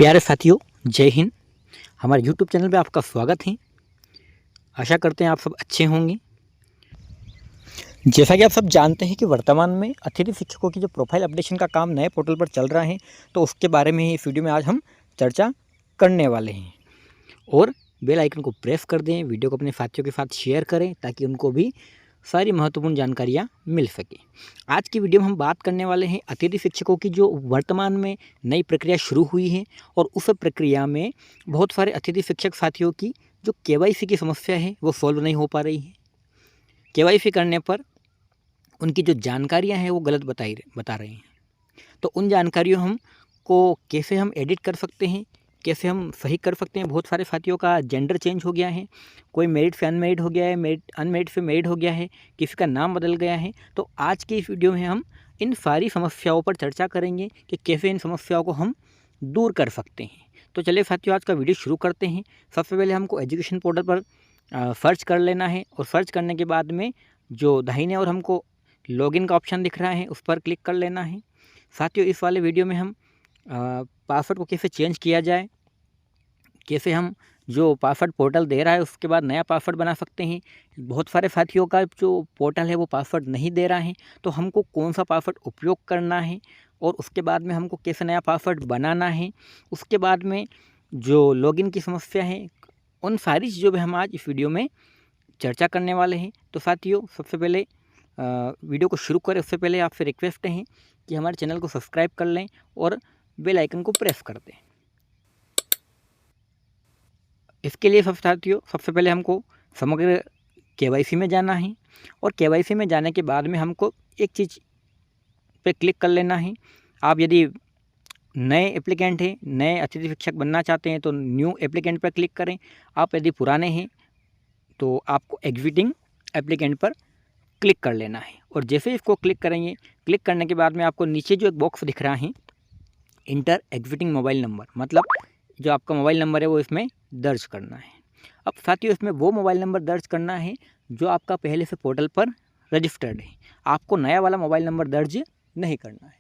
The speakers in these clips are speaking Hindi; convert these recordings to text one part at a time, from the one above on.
प्यारे साथियों, जय हिंद। हमारे यूट्यूब चैनल पे आपका स्वागत है। आशा करते हैं आप सब अच्छे होंगे। जैसा कि आप सब जानते हैं कि वर्तमान में अतिथि शिक्षकों की जो प्रोफाइल अपडेशन का काम नए पोर्टल पर चल रहा है, तो उसके बारे में ही इस वीडियो में आज हम चर्चा करने वाले हैं। और बेल आइकन को प्रेस कर दें, वीडियो को अपने साथियों के साथ शेयर करें ताकि उनको भी सारी महत्वपूर्ण जानकारियाँ मिल सके। आज की वीडियो में हम बात करने वाले हैं अतिथि शिक्षकों की जो वर्तमान में नई प्रक्रिया शुरू हुई है, और उस प्रक्रिया में बहुत सारे अतिथि शिक्षक साथियों की जो केवाईसी की समस्या है वो सॉल्व नहीं हो पा रही है। केवाईसी करने पर उनकी जो जानकारियां हैं वो गलत बता रहे हैं। तो उन जानकारियों को कैसे हम एडिट कर सकते हैं, कैसे हम सही कर सकते हैं। बहुत सारे साथियों का जेंडर चेंज हो गया है, कोई मैरिड से अनमैरिड हो गया है, अनमैरिड से मैरिड हो गया है, किसी का नाम बदल गया है। तो आज की इस वीडियो में हम इन सारी समस्याओं पर चर्चा करेंगे कि कैसे इन समस्याओं को हम दूर कर सकते हैं। तो चलिए साथियों, आज का वीडियो शुरू करते हैं। सबसे पहले हमको एजुकेशन पोर्टल पर सर्च कर लेना है, और सर्च करने के बाद में जो दाहिने और हमको लॉगिन का ऑप्शन दिख रहा है उस पर क्लिक कर लेना है। साथियों, इस वाले वीडियो में हम पासवर्ड को कैसे चेंज किया जाए, कैसे हम जो पासवर्ड पोर्टल दे रहा है उसके बाद नया पासवर्ड बना सकते हैं। बहुत सारे साथियों का जो पोर्टल है वो पासवर्ड नहीं दे रहा है, तो हमको कौन सा पासवर्ड उपयोग करना है, और उसके बाद में हमको कैसे नया पासवर्ड बनाना है। उसके बाद में जो लॉगिन की समस्या है, उन सारी चीज़ों पर हम आज इस वीडियो में चर्चा करने वाले हैं। तो साथियों, सबसे पहले वीडियो को शुरू करें उससे पहले आपसे रिक्वेस्ट है कि हमारे चैनल को सब्सक्राइब कर लें और बेल आइकन को प्रेस कर दें। इसके लिए सब साथियों, सबसे पहले हमको समग्र केवाईसी में जाना है, और केवाईसी में जाने के बाद में हमको एक चीज़ पे क्लिक कर लेना है। आप यदि नए एप्लीकेंट हैं, नए अतिथि शिक्षक बनना चाहते हैं तो न्यू एप्लीकेंट पर क्लिक करें। आप यदि पुराने हैं तो आपको एग्जिटिंग एप्लीकेंट पर क्लिक कर लेना है। और जैसे इसको क्लिक करेंगे, क्लिक करने के बाद में आपको नीचे जो एक बॉक्स दिख रहा है इंटर एग्जिटिंग मोबाइल नंबर, मतलब जो आपका मोबाइल नंबर है वो इसमें दर्ज करना है। अब साथियों, इसमें वो मोबाइल नंबर दर्ज करना है जो आपका पहले से पोर्टल पर रजिस्टर्ड है। आपको नया वाला मोबाइल नंबर दर्ज नहीं करना है,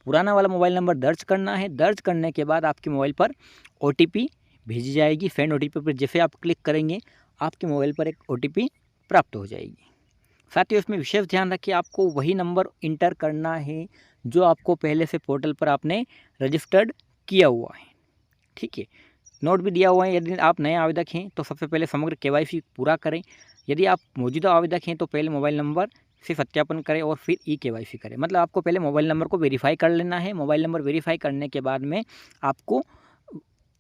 पुराना वाला मोबाइल नंबर दर्ज करना है। दर्ज करने के बाद आपके मोबाइल पर OTP भेजी जाएगी। सेंड OTP पर जैसे आप क्लिक करेंगे आपके मोबाइल पर एक OTP प्राप्त हो जाएगी। साथियों, इसमें विशेष ध्यान रखिए, आपको वही नंबर इंटर करना है जो आपको पहले से पोर्टल पर आपने रजिस्टर्ड किया हुआ है। ठीक है, नोट भी दिया हुआ है। यदि आप नए आवेदक हैं तो सबसे पहले समग्र केवाईसी पूरा करें। यदि आप मौजूदा आवेदक हैं तो पहले मोबाइल नंबर से सत्यापन करें और फिर केवाईसी करें। मतलब आपको पहले मोबाइल नंबर को वेरीफाई कर लेना है। मोबाइल नंबर वेरीफाई करने के बाद में आपको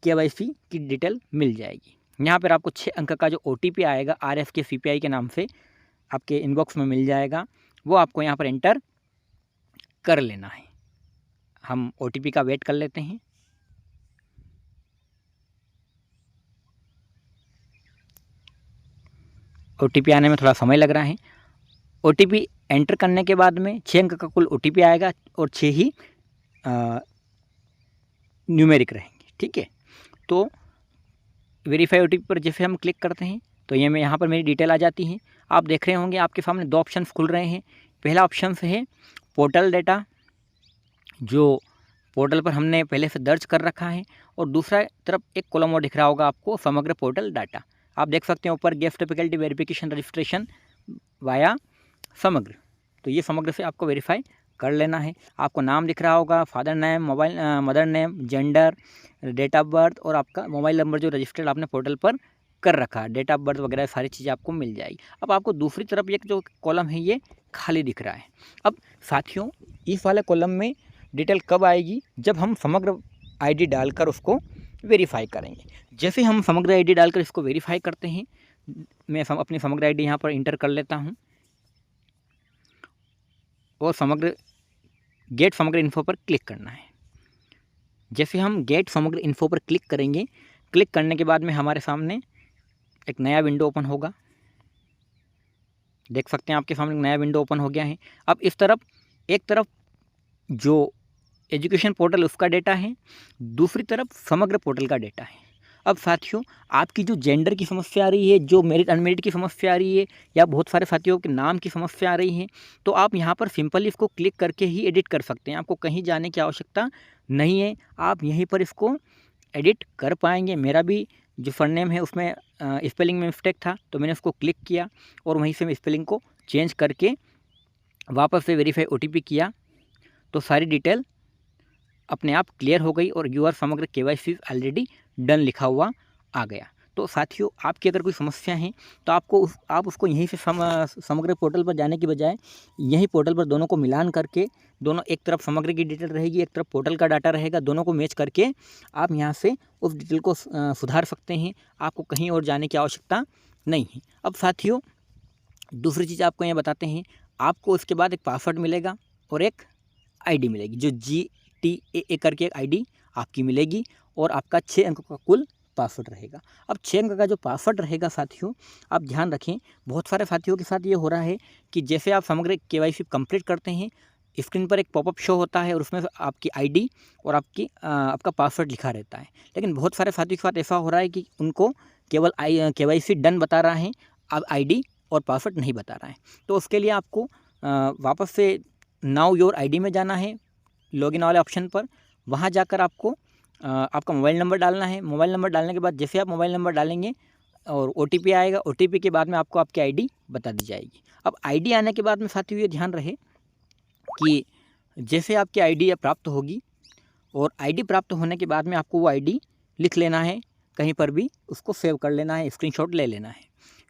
केवाईसी की डिटेल मिल जाएगी। यहाँ पर आपको 6 अंक का जो OTP आएगा RFK CPI के नाम से आपके इनबॉक्स में मिल जाएगा, वो आपको यहाँ पर एंटर कर लेना है। हम OTP का वेट कर लेते हैं। OTP आने में थोड़ा समय लग रहा है। OTP एंटर करने के बाद में 6 अंक का कुल OTP आएगा और 6 ही न्यूमेरिक रहेंगे। ठीक है, तो वेरीफाई OTP पर जैसे हम क्लिक करते हैं तो ये यहाँ पर मेरी डिटेल आ जाती है। आप देख रहे होंगे आपके सामने 2 ऑप्शंस खुल रहे हैं। पहला ऑप्शन है पोर्टल डेटा, जो पोर्टल पर हमने पहले से दर्ज कर रखा है, और दूसरा तरफ एक कॉलम और दिख रहा होगा आपको समग्र पोर्टल डाटा। आप देख सकते हैं ऊपर guest faculty verification registration via समग्र, तो ये समग्र से आपको वेरीफाई कर लेना है। आपको नाम दिख रहा होगा, father name, mobile mother name, gender, date of birth, और आपका मोबाइल नंबर जो रजिस्टर्ड आपने पोर्टल पर कर रखा है, डेट ऑफ बर्थ वगैरह सारी चीज़ें आपको मिल जाएगी। अब आपको दूसरी तरफ एक जो कॉलम है ये खाली दिख रहा है। अब साथियों, इस वाले कॉलम में डिटेल कब आएगी? जब हम समग्र ID डालकर उसको वेरीफाई करेंगे। जैसे हम समग्र ID डालकर इसको वेरीफाई करते हैं, मैं अपनी समग्र ID यहाँ पर इंटर कर लेता हूँ, और गेट समग्र इन्फो पर क्लिक करना है। जैसे हम गेट समग्र इन्फो पर क्लिक करेंगे, क्लिक करने के बाद में हमारे सामने एक नया विंडो ओपन होगा। देख सकते हैं आपके सामने नया विंडो ओपन हो गया है। अब इस तरफ एक तरफ जो एजुकेशन पोर्टल उसका डेटा है, दूसरी तरफ समग्र पोर्टल का डेटा है। अब साथियों, आपकी जो जेंडर की समस्या आ रही है, जो मेरिट अनमेरिट की समस्या आ रही है, या बहुत सारे साथियों के नाम की समस्या आ रही है, तो आप यहाँ पर सिंपली इसको क्लिक करके ही एडिट कर सकते हैं। आपको कहीं जाने की आवश्यकता नहीं है। आप यहीं पर इसको एडिट कर पाएंगे। मेरा भी जो सरनेम है उसमें स्पेलिंग में मिस्टेक था, तो मैंने उसको क्लिक किया और वहीं से मैं स्पेलिंग को चेंज करके वापस से वेरीफाई OTP किया, तो सारी डिटेल अपने आप क्लियर हो गई और यूआर समग्र KYC ऑलरेडी डन लिखा हुआ आ गया। तो साथियों, आपकी अगर कोई समस्या है तो आप उसको यहीं से समग्र पोर्टल पर जाने की बजाय यहीं पोर्टल पर दोनों को मिलान करके, दोनों एक तरफ समग्र की डिटेल रहेगी, एक तरफ पोर्टल का डाटा रहेगा, दोनों को मैच करके आप यहाँ से उस डिटेल को सुधार सकते हैं। आपको कहीं और जाने की आवश्यकता नहीं है। अब साथियों, दूसरी चीज़ आपको यहाँ बताते हैं, आपको उसके बाद एक पासवर्ड मिलेगा और एक ID मिलेगी, जो GTAA करके एक ID आपकी मिलेगी और आपका 6 अंक का कुल पासवर्ड रहेगा। अब 6 अंक का जो पासवर्ड रहेगा साथियों, आप ध्यान रखें, बहुत सारे साथियों के साथ ये हो रहा है कि जैसे आप समग्र KYC कंप्लीट करते हैं, स्क्रीन पर एक पॉपअप शो होता है और उसमें आपकी ID और आपका पासवर्ड लिखा रहता है। लेकिन बहुत सारे साथियों के साथ ऐसा हो रहा है कि उनको केवल KYC डन बता रहा है, अब ID और पासवर्ड नहीं बता रहा है। तो उसके लिए आपको वापस से नाउ योर ID में जाना है, लॉगिन वाले ऑप्शन पर। वहाँ जाकर आपको आपका मोबाइल नंबर डालना है। मोबाइल नंबर डालने के बाद जैसे आप मोबाइल नंबर डालेंगे और OTP आएगा, OTP के बाद में आपको आपकी ID बता दी जाएगी। अब ID आने के बाद में साथियों ये ध्यान रहे कि जैसे आपकी ID प्राप्त होगी और ID प्राप्त होने के बाद में आपको वो ID लिख लेना है, कहीं पर भी उसको सेव कर लेना है, स्क्रीनशॉट ले लेना है,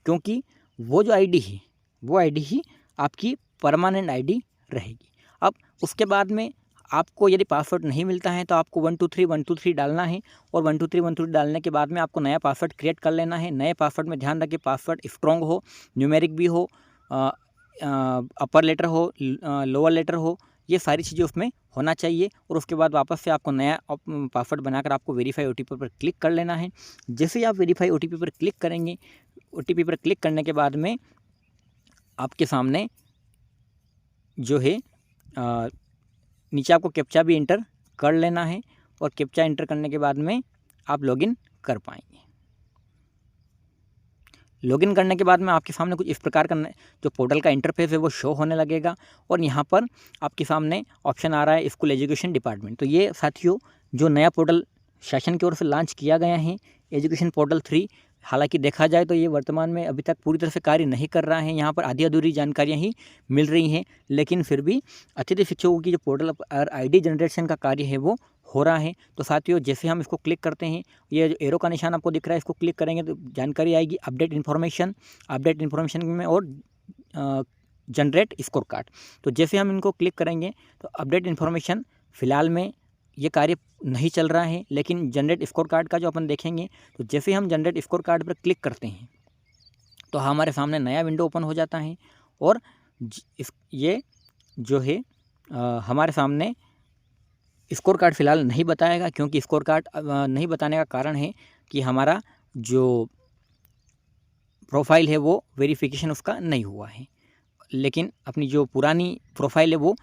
क्योंकि वो जो ID है वो ID ही आपकी परमानेंट ID रहेगी। अब उसके बाद में आपको यदि पासवर्ड नहीं मिलता है तो आपको 123 डालना है और 123 डालने के बाद में आपको नया पासवर्ड क्रिएट कर लेना है। नए पासवर्ड में ध्यान रखें, पासवर्ड स्ट्रॉन्ग हो, न्यूमेरिक भी हो, अपर लेटर हो, लोअर लेटर हो, ये सारी चीज़ें उसमें होना चाहिए। और उसके बाद वापस से आपको नया पासवर्ड बनाकर आपको वेरीफाई OTP पर क्लिक कर लेना है। जैसे ही आप वेरीफाई OTP पर क्लिक करेंगे, OTP पर क्लिक करने के बाद में आपके सामने जो है नीचे आपको कैप्चा भी एंटर कर लेना है और कैप्चा एंटर करने के बाद में आप लॉगिन कर पाएंगे। लॉगिन करने के बाद में आपके सामने कुछ इस प्रकार का जो पोर्टल का इंटरफेस है वो शो होने लगेगा और यहाँ पर आपके सामने ऑप्शन आ रहा है स्कूल एजुकेशन डिपार्टमेंट। तो ये साथियों जो नया पोर्टल शासन की ओर से लॉन्च किया गया है, एजुकेशन पोर्टल 3, हालांकि देखा जाए तो ये वर्तमान में अभी तक पूरी तरह से कार्य नहीं कर रहा है। यहाँ पर आधी अधूरी जानकारियाँ ही मिल रही हैं, लेकिन फिर भी अतिथि शिक्षकों की जो पोर्टल ID जनरेशन का कार्य है वो हो रहा है। तो साथियों जैसे हम इसको क्लिक करते हैं, ये जो एरो का निशान आपको दिख रहा है, इसको क्लिक करेंगे तो जानकारी आएगी अपडेट इन्फॉर्मेशन में और जनरेट स्कोर कार्ड। तो जैसे हम इनको क्लिक करेंगे तो अपडेट इन्फॉर्मेशन फ़िलहाल में ये कार्य नहीं चल रहा है, लेकिन जनरेट स्कोर कार्ड का जो अपन देखेंगे, तो जैसे हम जनरेट स्कोर कार्ड पर क्लिक करते हैं तो हमारे सामने नया विंडो ओपन हो जाता है और ये जो है हमारे सामने स्कोर कार्ड फ़िलहाल नहीं बताएगा, क्योंकि स्कोर कार्ड नहीं बताने का कारण है कि हमारा जो प्रोफाइल है वो वेरिफिकेशन उसका नहीं हुआ है। लेकिन अपनी जो पुरानी प्रोफाइल है वो